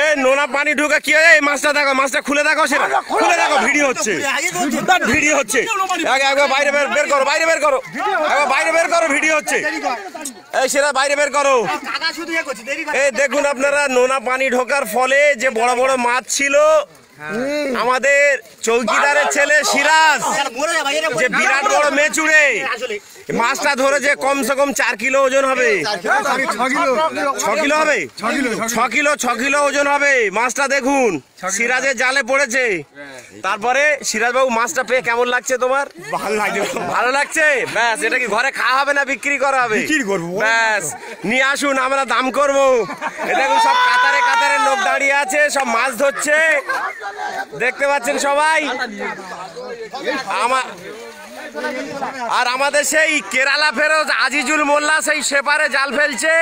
এ নোনা পানি ঢুকে কি হয়? এই মাছটা দেখো, মাছটা খুলে দেখো, সেটা খুলে দেখো, ভিডিও হচ্ছে, ভিডিও হচ্ছে। একবার বাইরে বের করো, বাইরে বের করো, একবার বাইরে বের করো, ভিডিও হচ্ছে। এই সেটা বাইরে বের করো। এই দেখুন আপনারা, নোনা পানি ঢোকার ফলে যে বড় বড় মাছ ছিল, আমাদের চৌকিদারের ছেলে সিরাজ যে বিরাট বড় মেচুড়ে মাছটা ধরেছে, কমসে কম 4 কিলো ওজন হবে, 6 কিলো হবে, 6 কিলো ওজন হবে মাছটা। দেখুন সিরাজের জালে পড়েছে। তারপরে সিরাজ বাবু, মাছটা পেয়ে কেমন লাগছে তোমার? ভালো লাগছে, ভালো লাগছে। ব্যাস, এটা কি ঘরে খাওয়া হবে না বিক্রি করা হবে? বিক্রি করবো। ব্যাস, নিয়ে আসুন, আমরা দাম করবো। দেখুন সব কাতারে কাতারে লোক দাঁড়িয়ে আছে, সব মাছ ধরছে, দেখতে পাচ্ছেন সবাই। আর আমাদের সেই কেরালা ফেরত আজিজুল মোল্লা সেই সেপারে জাল ফেলছে।